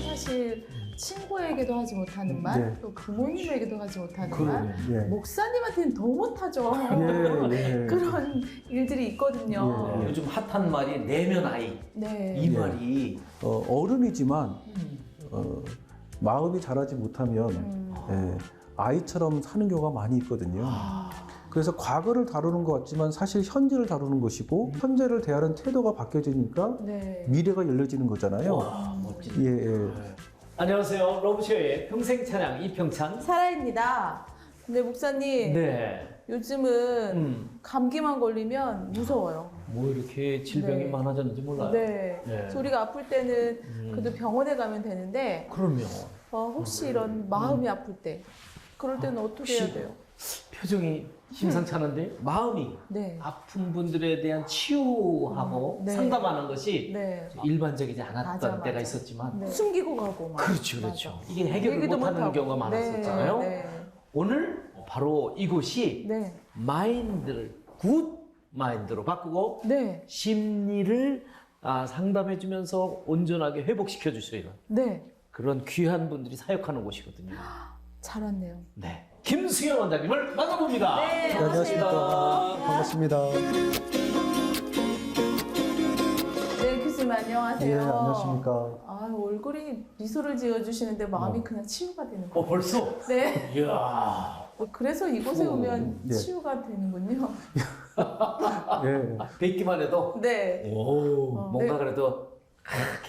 사실 친구에게도 하지 못하는 말, 네. 또 부모님에게도 하지 못하는 그러네. 말, 예. 목사님한테는 더 못하죠. 예. 그런 일들이 있거든요. 예. 요즘 핫한 말이 내면 아이. 네. 이 예. 말이 어른이지만 마음이 자라지 못하면 예, 아이처럼 사는 경우가 많이 있거든요. 그래서 과거를 다루는 것 같지만 사실 현재를 다루는 것이고 현재를 대하는 태도가 바뀌어지니까 네. 미래가 열려지는 거잖아요. 와, 멋지네. 예, 예. 안녕하세요. 러브쇼의 평생 찬양 이평찬. 사라입니다. 근데 목사님, 네. 요즘은 감기만 걸리면 무서워요. 뭐 이렇게 질병이 네. 많아졌는지 몰라요. 네. 네. 그래서 우리가 아플 때는 그래도 병원에 가면 되는데 그럼요. 혹시 이런 마음이 아플 때 그럴 때는 어떻게 해야 돼요? 표정이 심상치 않은데 마음이 네. 아픈 분들에 대한 치유하고 네. 상담하는 것이 네. 일반적이지 않았던 맞아, 때가 맞아. 있었지만 네. 숨기고 가고 막. 그렇죠, 그렇죠. 맞아. 이게 해결을 얘기도 못하는 못하고. 경우가 많았었잖아요. 네. 오늘 바로 이곳이 네. 마인드를 굿 마인드로 바꾸고 네. 심리를 상담해주면서 온전하게 회복시켜 줄 수 있는 네. 그런 귀한 분들이 사역하는 곳이거든요. 잘 왔네요. 네, 김수현 원장님을 만나봅니다. 네, 안녕하십니까. 반갑습니다. 네, 교수님 안녕하세요. 예, 안녕하십니까. 아, 얼굴이 미소를 지어주시는데 마음이 그냥 치유가 되는 거예요. 벌써? 네. 이야, 그래서 이곳에 오면 네. 치유가 되는군요. 예. 뵙기만 해도 네. 오, 뭔가 네. 그래도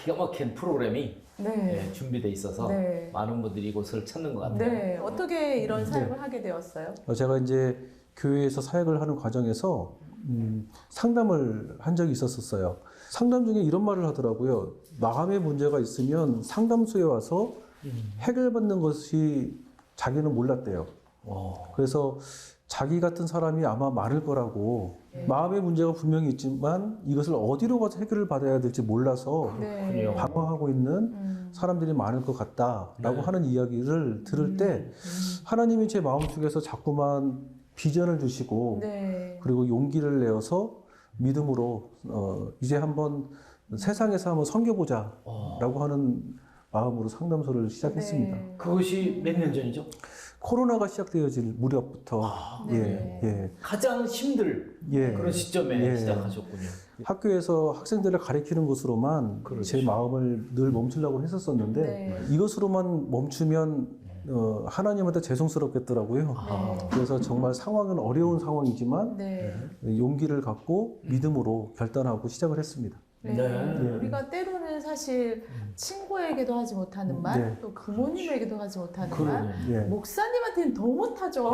기가 막힌 프로그램이 네. 준비되어 있어서 네. 많은 분들이 이곳을 찾는 것 같아요. 네. 어떻게 이런 사역을 하게 되었어요? 제가 이제 교회에서 사역을 하는 과정에서 상담을 한 적이 있었어요. 상담 중에 이런 말을 하더라고요. 마음의 문제가 있으면 상담소에 와서 해결받는 것이 자기는 몰랐대요. 그래서 자기 같은 사람이 아마 많을 거라고 마음의 문제가 분명히 있지만 이것을 어디로 가서 해결을 받아야 될지 몰라서 네. 방황하고 있는 사람들이 많을 것 같다라고 하는 이야기를 들을 때 하나님이 제 마음속에서 자꾸만 비전을 주시고 네. 그리고 용기를 내어서 믿음으로 이제 한번 세상에서 한번 섬겨보자라고 하는 마음으로 상담소를 시작했습니다. 네. 그것이 몇 년 전이죠? 코로나가 시작되어질 무렵부터 네. 예. 가장 힘들 예. 그런 시점에 예. 시작하셨군요. 학교에서 학생들을 가르치는 것으로만 제 마음을 늘 멈추려고 했었었는데 네. 이것으로만 멈추면 하나님한테 죄송스럽겠더라고요. 그래서 정말 상황은 어려운 상황이지만 네. 용기를 갖고 믿음으로 결단하고 시작을 했습니다. 네. 네. 우리가 때로는 사실 친구에게도 하지 못하는 말, 네. 또 부모님에게도 하지 못하는 말, 예. 목사님한테는 더 못하죠.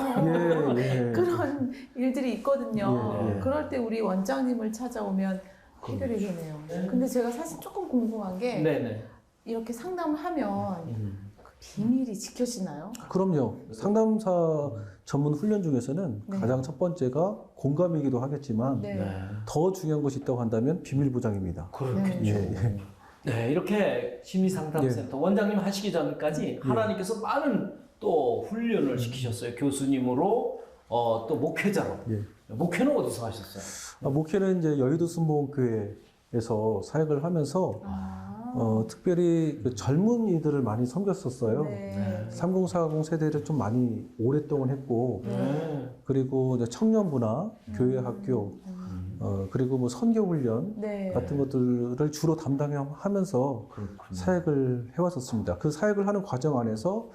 예. 그런 일들이 있거든요. 예. 그럴 때 우리 원장님을 찾아오면 해결이 되네요. 근데 제가 사실 조금 궁금한 게 네네. 이렇게 상담을 하면 그 비밀이 지켜지나요? 그럼요. 상담사 전문 훈련 중에서는 네. 가장 첫 번째가 공감이기도 하겠지만 네. 더 중요한 것이 있다고 한다면 비밀 보장입니다. 그렇겠죠. 예. 네, 이렇게 심리상담센터 원장님 하시기 전까지 하나님께서 많은 또 훈련을 시키셨어요. 교수님으로 또 목회자로. 예. 목회는 어디서 하셨어요? 목회는 이제 여의도 순복음교회에서 사역을 하면서 특별히 그 젊은이들을 많이 섬겼었어요. 네. 3040 세대를 좀 많이 오랫동안 했고 그리고 이제 청년부나 교회 학교 그리고 뭐 선교훈련 네. 같은 것들을 주로 담당하면서 사역을 해왔었습니다. 그 사역을 하는 과정 안에서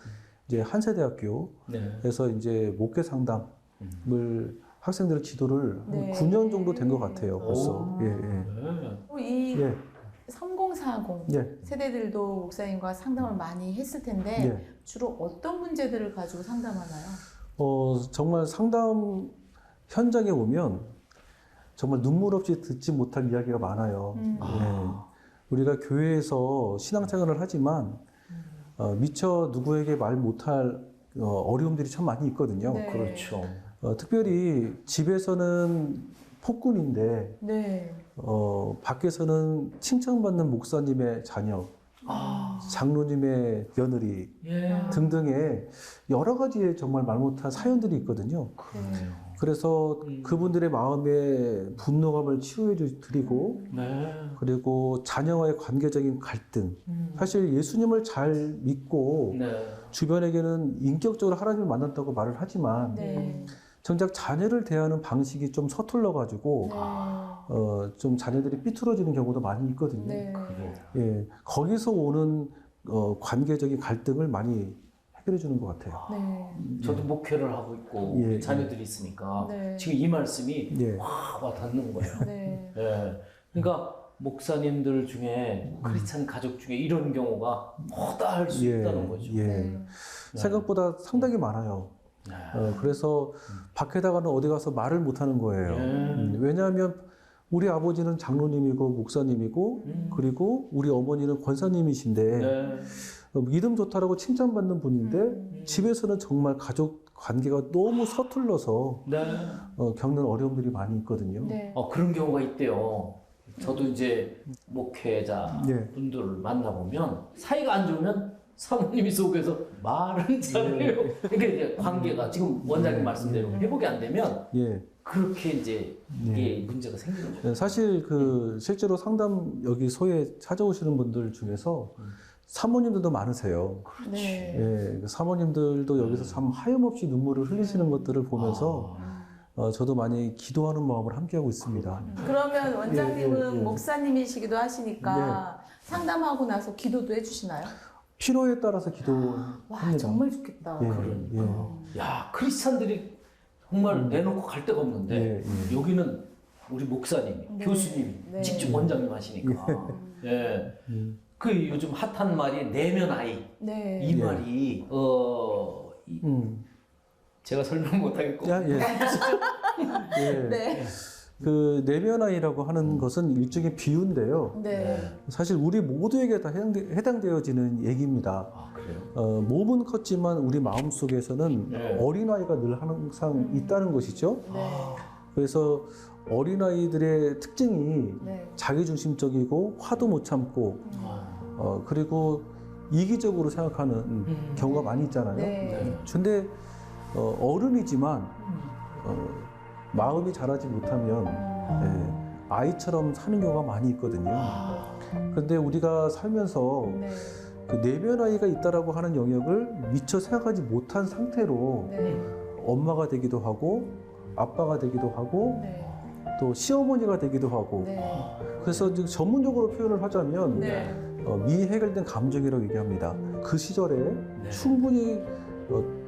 이제 한세대학교에서 이제 목회 상담을 학생들의 지도를 네. 한 9년 정도 된 것 같아요. 벌써. 예, 이 예. 3040 예. 세대들도 목사님과 상담을 많이 했을 텐데 예. 주로 어떤 문제들을 가지고 상담하나요? 정말 상담 현장에 오면 정말 눈물 없이 듣지 못할 이야기가 많아요. 예. 우리가 교회에서 신앙생활을 하지만 미처 누구에게 말 못할 어려움들이 참 많이 있거든요. 네. 그렇죠. 특별히 집에서는 폭군인데 네. 밖에서는 칭찬받는 목사님의 자녀 장로님의 며느리 예. 등등의 여러 가지의 정말 말 못할 사연들이 있거든요. 그러네요. 그래서 그분들의 마음에 분노감을 치유해 드리고 네. 그리고 자녀와의 관계적인 갈등 사실 예수님을 잘 믿고 네. 주변에게는 인격적으로 하나님을 만났다고 말을 하지만 네. 정작 자녀를 대하는 방식이 좀 서툴러 가지고 좀 자녀들이 삐뚤어지는 경우도 많이 있거든요. 네. 예, 거기서 오는 관계적인 갈등을 많이 해결해 주는 것 같아요. 네. 저도 목회를 하고 있고 예, 우리 자녀들이 있으니까 네. 지금 이 말씀이 예. 확 와닿는 거예요. 네. 예. 그러니까 목사님들 중에 크리스찬 가족 중에 이런 경우가 허다할 수 예, 있다는 거죠. 예. 네. 생각보다 상당히 많아요. 네. 그래서 밖에다가는 어디 가서 말을 못 하는 거예요. 왜냐하면 우리 아버지는 장로님이고 목사님이고 그리고 우리 어머니는 권사님이신데 네. 믿음 좋다라고 칭찬받는 분인데 집에서는 정말 가족 관계가 너무 서툴러서 네. 겪는 어려움들이 많이 있거든요. 네. 그런 경우가 있대요. 저도 이제 목회자 네. 분들을 만나보면 사이가 안 좋으면 사모님이 속에서 말은 잘해요. 그러니까 이제 관계가 지금 원장님 말씀대로 회복이 안 되면 예. 그렇게 이제 이게 문제가 생기는 거죠. 사실 실제로 상담 여기 소에 찾아오시는 분들 중에서 사모님들도 많으세요. 네. 예, 그 사모님들도 여기서 참 하염없이 눈물을 흘리시는 것들을 보면서 저도 많이 기도하는 마음을 함께하고 있습니다. 그러면 원장님은 예. 목사님이시기도 하시니까 네. 상담하고 나서 기도도 해주시나요? 필요에 따라서 와, 기도합니다. 정말 좋겠다. 예, 그러니까. 야, 크리스찬들이 정말 내놓고 갈 데가 없는데 예, 예. 여기는 우리 목사님이, 네. 교수님이 네. 직접 원장님 하시니까. 예. 그 요즘 핫한 말이 내면 아이. 네. 이 예. 말이 제가 설명 못 하겠고. 야, 예. 예. 네. 그 내면아이라고 하는 것은 일종의 비유인데요. 네. 사실 우리 모두에게 다 해당되어지는 얘기입니다. 아, 그래요? 몸은 컸지만 우리 마음 속에서는 네. 어린아이가 늘 항상 있다는 것이죠. 네. 그래서 어린아이들의 특징이 네. 자기중심적이고 화도 못 참고 그리고 이기적으로 생각하는 경우가 많이 있잖아요. 네. 근데 어른이지만 마음이 자라지 못하면 아이처럼 사는 경우가 많이 있거든요. 그런데 우리가 살면서 네. 그 내면 아이가 있다라고 하는 영역을 미처 생각하지 못한 상태로 네. 엄마가 되기도 하고 아빠가 되기도 하고 네. 또 시어머니가 되기도 하고 네. 그래서 지금 전문적으로 표현을 하자면 네. 미해결된 감정이라고 얘기합니다. 그 시절에 네. 충분히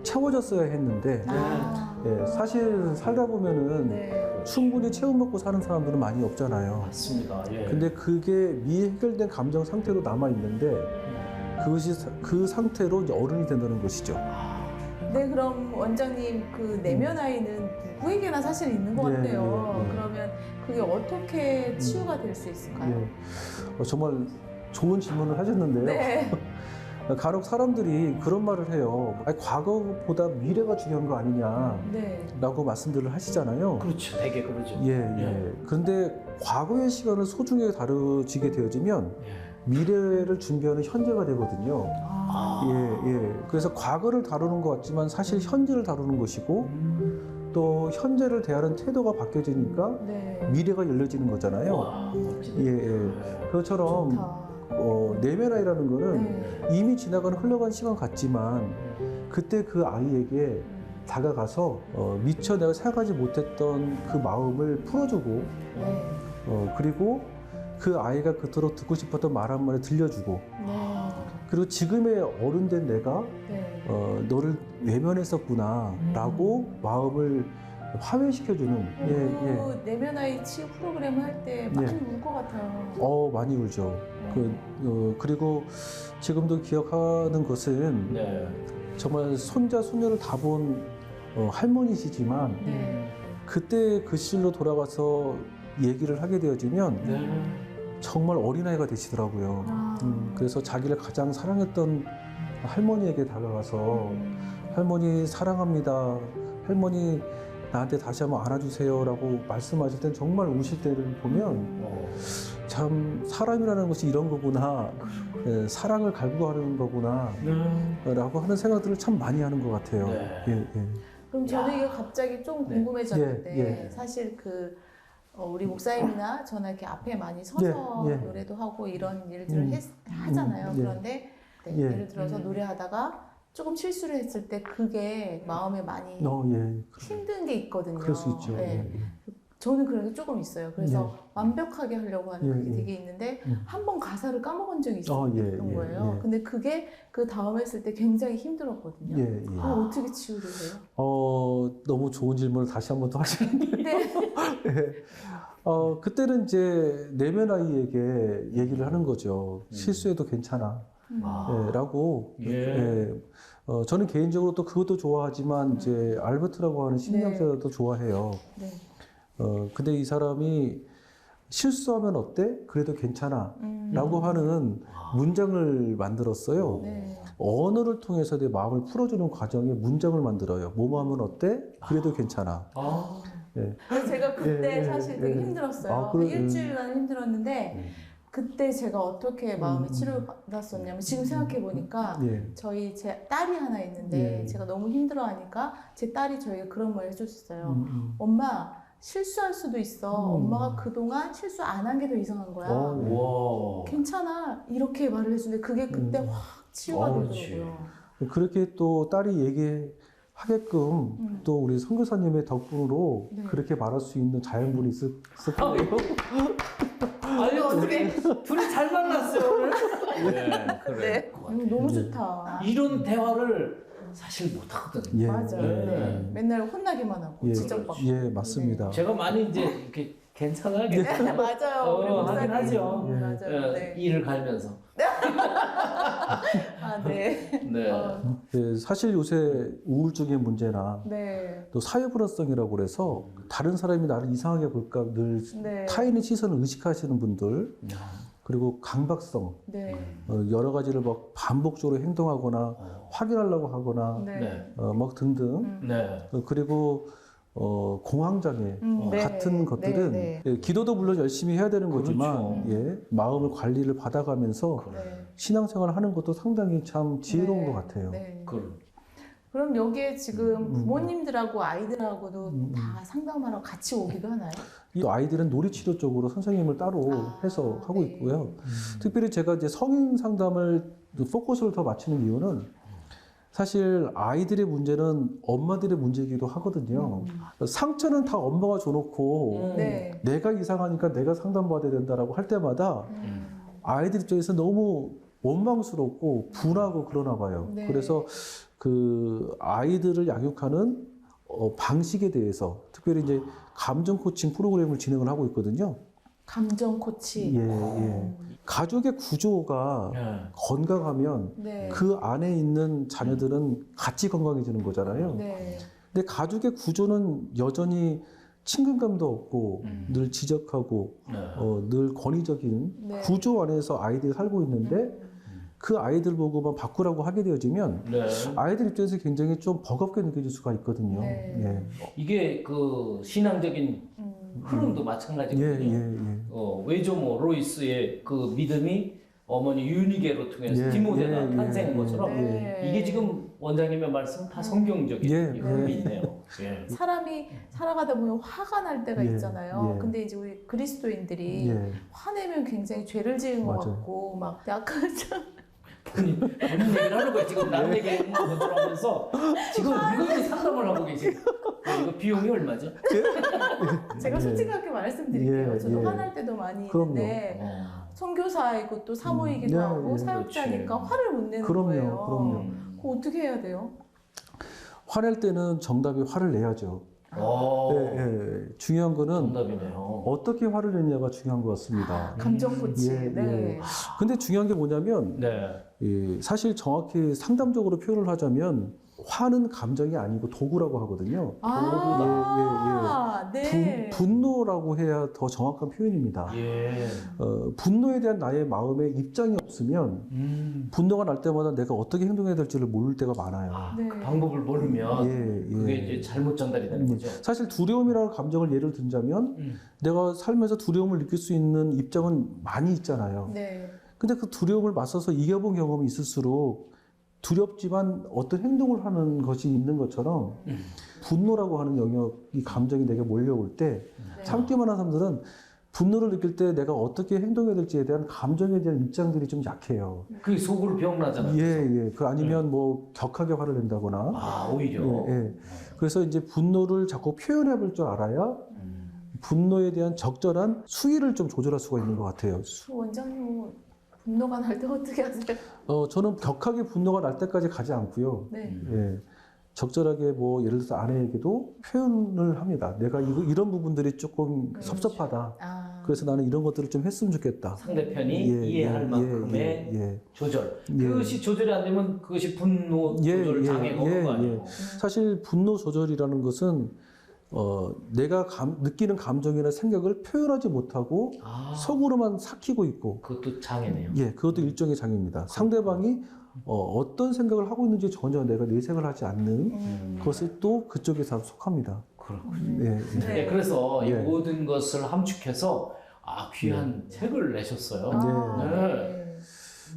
채워졌어야 했는데 아. 사실 살다 보면은 네. 충분히 채워먹고 사는 사람들은 많이 없잖아요. 맞습니다. 예. 근데 그게 미해결된 감정 상태로 남아 있는데 그것이 그 상태로 이제 어른이 된다는 것이죠. 네, 그럼 원장님 그 내면 아이는 누구에게나 사실 있는 것 예, 같아요. 예, 예. 그러면 그게 어떻게 치유가 될 수 있을까요? 정말 좋은 질문을 하셨는데요. 네. 간혹 사람들이 그런 말을 해요. 아니, 과거보다 미래가 중요한 거 아니냐라고 네. 말씀들을 하시잖아요. 그렇죠. 되게 그러죠. 예. 그런데 과거의 시간을 소중하게 다루지게 되어지면 예. 미래를 준비하는 현재가 되거든요. 아. 예. 그래서 과거를 다루는 것 같지만 사실 현재를 다루는 것이고 또 현재를 대하는 태도가 바뀌어지니까 네. 미래가 열려지는 거잖아요. 와, 멋지다. 예. 그것처럼 좋다. 내면 아이라는 거는 네. 이미 지나간 흘러간 시간 같지만 그때 그 아이에게 다가가서 미처 내가 생각하지 못했던 그 마음을 풀어주고 네. 그리고 그 아이가 그토록 듣고 싶었던 말 한마디 들려주고 네. 그리고 지금의 어른 된 내가 네. 너를 외면했었구나 라고 마음을 화해시켜주는 그 내면 아이 치유 프로그램 할 때 많이 울 것 같아요. 많이 울죠. 그리고 지금도 기억하는 것은 네. 정말 손자 손녀를 다 본 할머니시지만 네. 그때 그 시절로 돌아가서 얘기를 하게 되어지면 네. 정말 어린아이가 되시더라고요. 아. 그래서 자기를 가장 사랑했던 할머니에게 다가가서 할머니 사랑합니다. 할머니 나한테 다시 한번 안아주세요라고 말씀하실 땐 정말 우실 때를 보면 참 사람이라는 것이 이런 거구나, 사랑을 갈구고 하는 거구나 라고 하는 생각들을 참 많이 하는 것 같아요. 네. 예, 예. 그럼 저는 이게 갑자기 좀 네. 궁금해졌는데 예, 예. 사실 우리 목사님이나 저는 이렇게 앞에 많이 서서 예, 예. 노래도 하고 이런 일들을 하잖아요. 예. 그런데 네, 예. 예를 들어서 노래하다가 조금 실수를 했을 때 그게 마음에 많이 예. 힘든 게 있거든요. 그럴 수 있죠. 네. 예, 저는 그런 게 조금 있어요. 그래서 완벽하게 하려고 하는 예, 그게 예. 되게 있는데 음. 한 번 가사를 까먹은 적이 있었던 예, 거예요. 예. 근데 그게 그 다음에 했을 때 굉장히 힘들었거든요. 예, 예. 그럼 어떻게 치유되세요? 너무 좋은 질문을 다시 한 번 더 하시는데. 네. 그때는 이제 내면 아이에게 얘기를 하는 거죠. 실수해도 괜찮아. 아. 라고. 예. 저는 개인적으로 또 그것도 좋아하지만 이제 알버트라고 하는 심리학자도 좋아해요. 네. 근데 이 사람이 실수하면 어때? 그래도 괜찮아. 라고 하는 문장을 만들었어요. 네. 언어를 통해서 내 마음을 풀어주는 과정에 문장을 만들어요. 뭐하면 어때? 그래도 괜찮아. 아. 예. 그래서 제가 그때 예, 사실 되게 예. 힘들었어요. 아, 한 일주일간 힘들었는데 음. 그때 제가 어떻게 마음의 치료를 받았었냐면 지금 생각해 보니까 예. 저희 제 딸이 하나 있는데 예. 제가 너무 힘들어하니까 제 딸이 저에게 그런 말을 해줬어요. 음. 엄마 실수할 수도 있어. 엄마가 그동안 실수 안 한 게 더 이상한 거야. 네. 와. 괜찮아. 이렇게 말을 해주는데 그게 그때 확 치유가 그렇지. 되더라고요. 그렇게 또 딸이 얘기하게끔 또 우리 선교사님의 덕분으로 네. 그렇게 말할 수 있는 자연분이 있었거든요. 아니 어떻게 둘이 잘 만났어요 오늘? 네, 그래. 너무 좋다. 이런 대화를 사실 못 하거든요. 예. 맞아요. 예. 네. 맨날 혼나기만 하고 예. 지적받고. 예, 맞습니다. 제가 많이 이제 이렇게 괜찮아, 네, 괜찮아. 맞아요. 우리 하긴 목사님. 하죠. 맞아요. 네. 일을 갈면서. 아, 네. 네. 예, 사실 요새 우울증의 문제나 네. 또 사회불안성이라고 그래서 다른 사람이 나를 이상하게 볼까 늘 네. 타인의 시선을 의식하시는 분들, 그리고 강박성, 네. 여러 가지를 막 반복적으로 행동하거나 확인하려고 하거나 네. 막 등등. 네. 그리고 공황장애 네. 같은 것들은 네, 예, 기도도 물론 열심히 해야 되는 거지만 그렇죠. 예, 마음을 관리를 받아가면서 네. 신앙생활을 하는 것도 상당히 참 지혜로운 네. 것 같아요. 네. 그럼 그럼 여기에 지금 부모님들하고 아이들하고도 다 상담하러 같이 오기도 하나요? 이 아이들은 놀이치료 쪽으로 선생님을 따로 해서 하고 네. 있고요. 특별히 제가 이제 성인 상담을 포커스를 더 맞추는 이유는 사실 아이들의 문제는 엄마들의 문제이기도 하거든요. 상처는 다 엄마가 줘놓고 네. 내가 이상하니까 내가 상담받아야 된다라고 할 때마다 아이들 입장에서 너무 원망스럽고 분하고 그러나 봐요. 네. 그래서 그 아이들을 양육하는 방식에 대해서 특별히 이제 감정 코칭 프로그램을 진행을 하고 있거든요. 감정 코치. 예. 가족의 구조가 네. 건강하면 네. 그 안에 있는 자녀들은 같이 건강해지는 거잖아요. 네. 근데 가족의 구조는 여전히 친근감도 없고 늘 지적하고 네. 늘 권위적인 네. 구조 안에서 아이들이 살고 있는데 그 아이들 보고만 바꾸라고 하게 되어지면 네. 아이들 입장에서 굉장히 좀 버겁게 느껴질 수가 있거든요. 네. 예. 이게 그 신앙적인 흐름도 마찬가지거든요. 외조모 로이스의 그 믿음이 어머니 유니게로 통해서 예, 디모데가 예, 탄생한 예, 것처럼 네. 이게 지금 원장님의 말씀 다 성경적인 예, 흐름이 예. 있네요. 예. 사람이 살아가다 보면 화가 날 때가 예, 있잖아요. 예. 근데 이제 우리 그리스도인들이 예. 화내면 굉장히 죄를 지은 것 맞아요. 같고 막 약간 좀 본인 얘기를 하는 거예요. 지금 남 얘기하는 것처럼 하면서 지금 이거 상담을 하고 계시고 이거 비용이 얼마죠? 제가 예. 솔직하게 말씀드릴게요. 예, 저도 예. 화날 때도 많이 그럼요. 있는데 선교사이고 또 사모이기도 예, 하고 예. 사역자니까 그렇지. 화를 못 내는 거예요. 그럼요. 그거 어떻게 해야 돼요? 화낼 때는 정답이 화를 내야죠. 오, 예. 중요한 거는 정답이네요. 어떻게 화를 내냐가 중요한 것 같습니다. 감정 코치. 예, 네. 근데 중요한 게 뭐냐면 네. 사실 정확히 상담적으로 표현을 하자면 화는 감정이 아니고 도구라고 하거든요. 네. 분노라고 해야 더 정확한 표현입니다. 예. 분노에 대한 나의 마음의 입장이 없으면 분노가 날 때마다 내가 어떻게 행동해야 될지를 모를 때가 많아요. 네. 그 방법을 모르면 그게 이제 잘못 전달이 되는 거죠. 사실 두려움이라는 감정을 예를 들자면 내가 살면서 두려움을 느낄 수 있는 입장은 많이 있잖아요. 네. 근데 그 두려움을 맞서서 이겨본 경험이 있을수록 두렵지만 어떤 행동을 하는 것이 있는 것처럼 분노라고 하는 영역이 감정이 내게 몰려올 때 네. 참기만 한 사람들은 분노를 느낄 때 내가 어떻게 행동해야 될지에 대한 감정에 대한 입장들이 좀 약해요. 그게 속으로 병나잖아요. 예. 그 아니면 뭐 격하게 화를 낸다거나. 아, 오히려. 예. 그래서 이제 분노를 자꾸 표현해 볼 줄 알아야 분노에 대한 적절한 수위를 좀 조절할 수가 있는 것 같아요. 원장님은 분노가 날 때 어떻게 하세요? 저는 격하게 분노가 날 때까지 가지 않고요. 네. 예. 적절하게 뭐 예를 들어서 아내에게도 표현을 합니다. 내가 이런 부분들이 조금 그렇죠. 섭섭하다. 아. 그래서 나는 이런 것들을 좀 했으면 좋겠다. 상대편이 이해할 만큼의 예. 조절. 예. 그것이 조절이 안 되면 그것이 분노 조절 장애가 오는 거 아니에요? 사실 분노 조절이라는 것은 내가 느끼는 감정이나 생각을 표현하지 못하고 속으로만 삭히고 있고, 그것도 장애네요. 예, 그것도 일종의 장애입니다. 상대방이 어떤 생각을 하고 있는지 전혀 내가 내색을 하지 않는 것을 또 그쪽에서 속합니다. 그렇군요. 예, 예. 네, 그래서 이 예. 모든 것을 함축해서 귀한 책을 내셨어요. 네.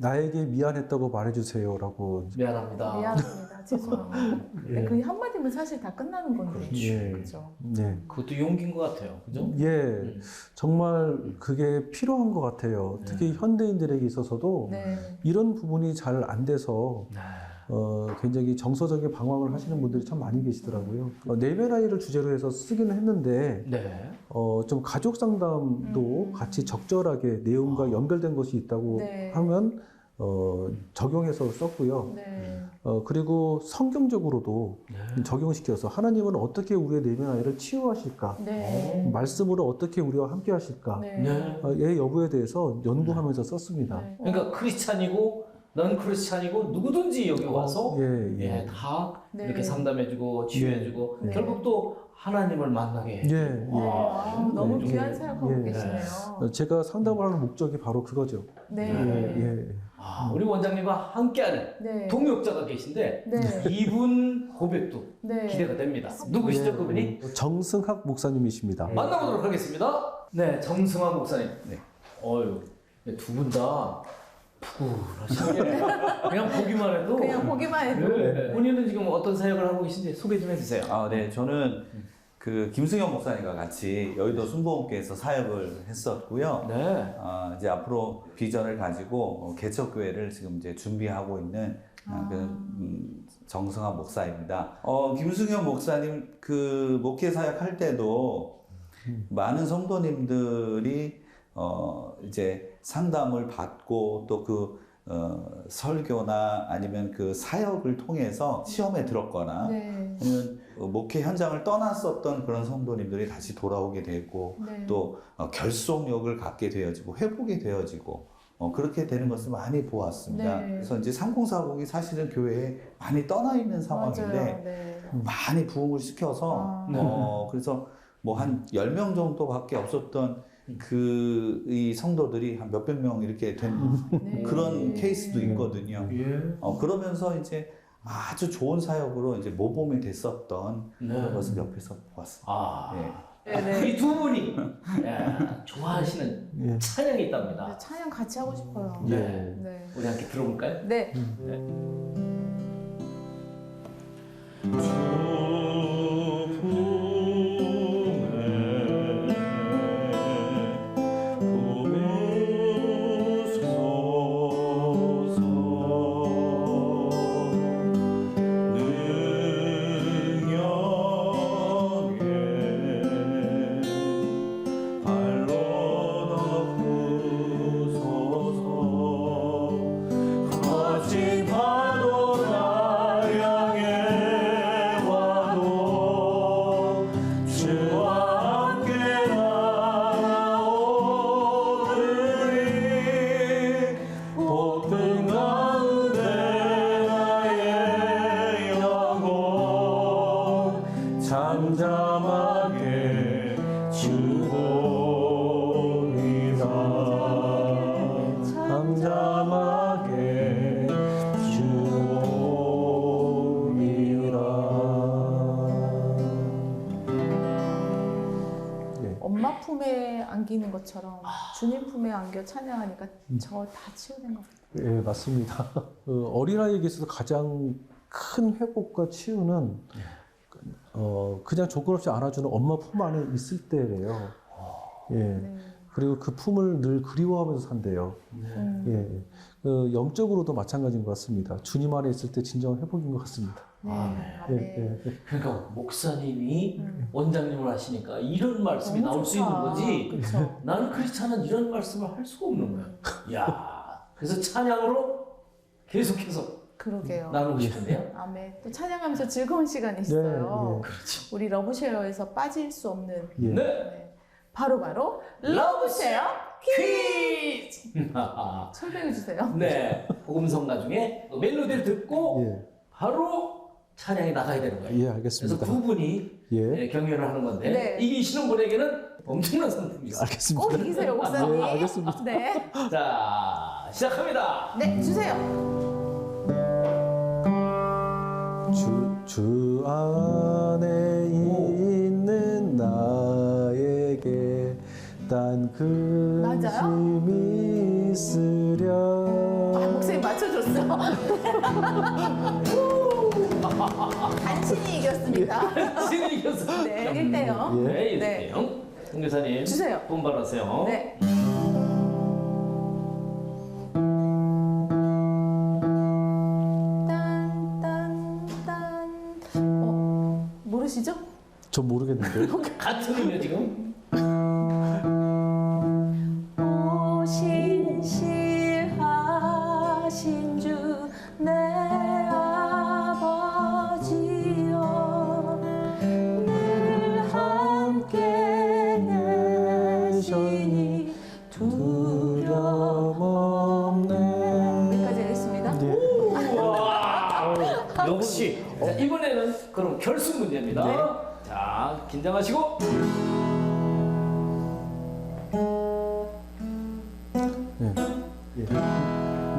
나에게 미안했다고 말해주세요라고. 미안합니다. 미안합니다. 죄송합니다. 네, 그 한마디면 사실 다 끝나는 건데. 예. 그렇죠. 네. 그것도 용기인 것 같아요. 그죠? 예, 정말 그게 필요한 것 같아요. 특히 현대인들에게 있어서도 네. 이런 부분이 잘 안 돼서 네. 굉장히 정서적인 방황을 하시는 분들이 참 많이 계시더라고요. 내면 아이를 주제로 해서 쓰기는 했는데 네. 좀 가족 상담도 같이 적절하게 내용과 연결된 것이 있다고 네. 하면 적용해서 썼고요. 네. 그리고 성경적으로도 적용시켜서 하나님은 어떻게 우리의 내면 아이를 치유하실까? 네. 말씀으로 어떻게 우리와 함께 하실까? 네. 네. 의 여부에 대해서 연구하면서 썼습니다. 네. 그러니까 크리스찬이고 넌 크리스찬이고 누구든지 여기 와서 예. 다 네. 이렇게 상담해주고 치유해주고 네. 결국 또 하나님을 만나게 해주고. 예. 너무 네. 귀한 사역하고 예. 계시네요. 제가 상담을 하는 목적이 바로 그거죠. 네. 예. 우리 원장님과 함께하는 네. 동역자가 계신데 네. 이분 고백도 네. 기대가 됩니다. 누구시죠, 예. 그분이? 정승학 목사님이십니다. 만나보도록 하겠습니다. 네, 정승환 목사님. 네. 두 분 다 푸근하시네. 그냥 보기만 해도. 그냥 보기만 해도. 네. 본인은 지금 어떤 사역을 하고 계신지 소개 좀 해주세요. 네, 저는 그 김승현 목사님과 같이 여의도 순복음교회에서 사역을 했었고요. 네. 이제 앞으로 비전을 가지고 개척교회를 지금 이제 준비하고 있는 정승환 목사입니다. 김승현 목사님 그 목회 사역할 때도 많은 성도님들이 이제 상담을 받고 또 그 설교나 아니면 그 사역을 통해서 시험에 들었거나 네. 아니면 목회 현장을 떠났었던 그런 성도님들이 다시 돌아오게 되고 네. 또 결속력을 갖게 되어지고 회복이 되어지고 그렇게 되는 것을 많이 보았습니다. 네. 그래서 이제 3040이 사실은 교회에 많이 떠나 있는 상황인데 맞아요. 네. 많이 부흥을 시켜서 그래서 뭐 한 10명 정도밖에 없었던 이 성도들이 한 몇백 명 이렇게 된 네. 그런 케이스도 있거든요. 예. 그러면서 이제 아주 좋은 사역으로 이제 모범이 됐었던 그런 것을 옆에서 보았습니다. 네. 이 두 분이 좋아하시는 찬양이 있답니다. 찬양 같이 하고 싶어요. 예. 네. 우리 함께 들어볼까요? 네. 거친 파도나 향해 잠잠하게 주오리라 잠잠하게 주오리라. 엄마 품에 안기는 것처럼 주님 품에 안겨 찬양하니까 저 다 치유된 것 같아요. 예, 맞습니다. 어린아이에게서 가장 큰 회복과 치유는 그냥 조건 없이 안아주는 엄마 품 안에 있을 때래요. 예. 네. 그리고 그 품을 늘 그리워하면서 산대요. 예. 영적으로도 마찬가지인 것 같습니다. 주님 안에 있을 때 진정한 회복인 것 같습니다. 네. 예, 네. 예. 그러니까 목사님이 원장님을 하시니까 이런 말씀이 너무 나올 수 좋다. 있는 거지. 그쵸? 나는 크리스찬은 이런 말씀을 할 수가 없는 거야. 야, 그래서 찬양으로 계속해서 그러게요. 나누고 싶은데요. 아멘. 또 찬양하면서 즐거운 시간이 있어요. 네, 그렇죠. 우리 러브쉐어에서 빠질 수 없는 예. 네. 네. 바로 러브쉐어 퀴즈. 설명해 주세요. 네, 복음성 나중에 멜로디를 듣고 예. 바로 찬양이 나가야 되는 거예요. 예, 그래서 알겠습니다. 두 분이 예. 경연을 하는 건데 네. 이기시는 분에게는 엄청난 상품이 있어요. 알겠습니다. 꼭 이기세요, 목사님. 예, 알겠습니다. 네. 자, 시작합니다. 네, 주세요. 주 안에 있는 나에게 딴 근심이 있으랴. 목사님 맞춰줬어. 간신히 이겼습니다. 신이 이겼어. 네, 1대0. 네, 네. 1대0. 홍교사님. 주세요. 분발하세요. 네. 모르시죠? 저 모르겠는데요. 같은 의미요, 지금? 신실하신 주 내 아버지여 늘 함께 계시니 두려움 없네. 여기까지 하겠습니다. 예. 우와! 역시. 자, 이번에는 그럼 결승 문제입니다. 네. 자, 긴장하시고. 예.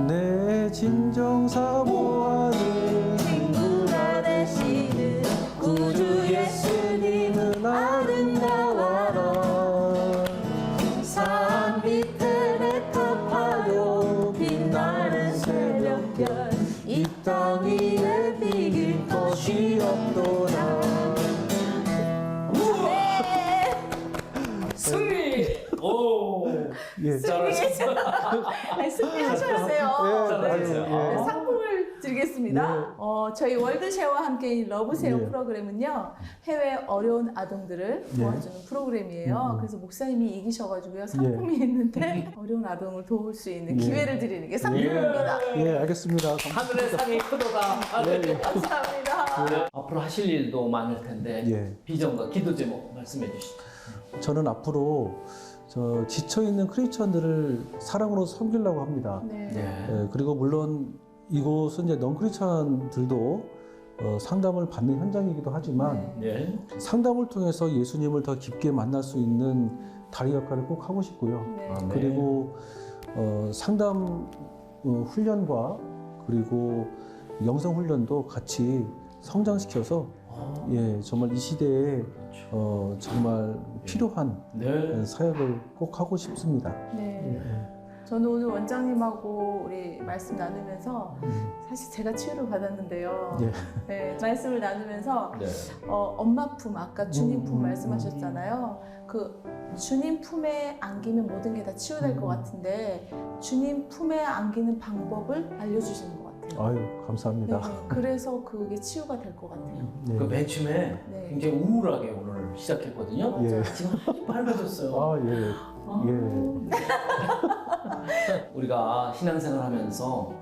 내 진정 사모하는 친구가 되시는 구주 예수님은 아름다워라. 산 밑에 레탑하여 빛나는 새벽별 이 땅 위에 비길 것이 없도다. 네. 승리! 오! 예. 잘하셨어요. 아니, 승리하셔야세요. 예, 잘하셨어요. 네, 아. 상품을 드리겠습니다. 저희 월드쉐어와 함께인 러브쉐어 예. 프로그램은요, 해외 어려운 아동들을 예. 도와주는 프로그램이에요. 그래서 목사님이 이기셔가지고요, 상품이 있는데 어려운 아동을 도울 수 있는 예. 기회를 드리는 게 상품입니다. 예, 알겠습니다. 하늘의 상이 크도다. 예. 감사합니다. 네. 앞으로 하실 일도 많을 텐데 예. 비전과 기도 제목 말씀해 주시죠. 저는 앞으로 지쳐 있는 크리스천들을 사랑으로 섬기려고 합니다. 네. 예, 그리고 물론 이곳은 이제 넌 크리스천들도 상담을 받는 현장이기도 하지만 네. 상담을 통해서 예수님을 더 깊게 만날 수 있는 다리 역할을 꼭 하고 싶고요. 네. 아, 네. 그리고 상담 훈련과 그리고 영성 훈련도 같이 성장시켜서 예, 정말 이 시대에 정말 필요한 네. 사역을 꼭 하고 싶습니다. 네. 저는 오늘 원장님하고 우리 말씀 나누면서 사실 제가 치유를 받았는데요. 예. 네, 말씀을 나누면서 네. 엄마 품, 아까 주님 품 말씀하셨잖아요. 그 주님 품에 안기면 모든 게 다 치유될 것 같은데 주님 품에 안기는 방법을 알려주시는 것 같아요. 아유, 감사합니다. 네, 그래서 그게 치유가 될 것 같아요. 네. 그 맨 처음에 네. 굉장히 우울하게 오늘 시작했거든요. 예. 지금 아주 밝아졌어요. 아, 예. 예. 우리가 신앙생활 하면서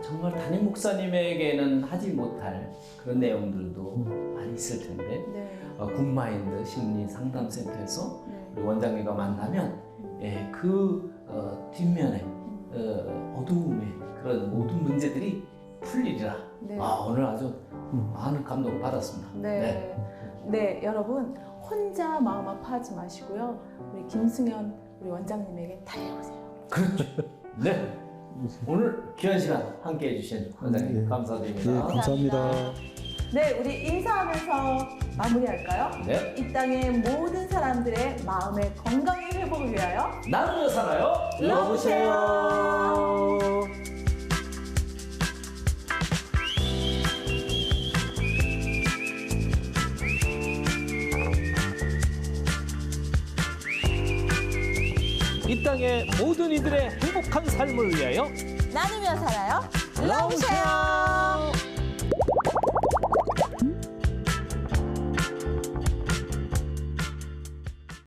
정말 담임 목사님에게는 하지 못할 그런 내용들도 많이 있을 텐데 네. 굿마인드 심리 상담센터에서 네. 우리 원장님과 만나면 그 뒷면에 어두움의 그런 모든 문제들이 풀리리라. 네. 오늘 아주 많은 감동을 받았습니다. 네. 네, 여러분 혼자 마음 아파하지 마시고요. 우리 김승현 우리 원장님에게 달려오세요. 네. 오늘 귀한 시간 함께 해주신 원장님 예. 감사드립니다. 예, 감사합니다. 네, 우리 인사하면서 마무리할까요? 네. 이 땅의 모든 사람들의 마음의 건강의 회복을 위하여 나누며 살아요. 러브쉐어. 이 땅의 모든 이들의 행복한 삶을 위하여 나누며 살아요. 러브쉐어.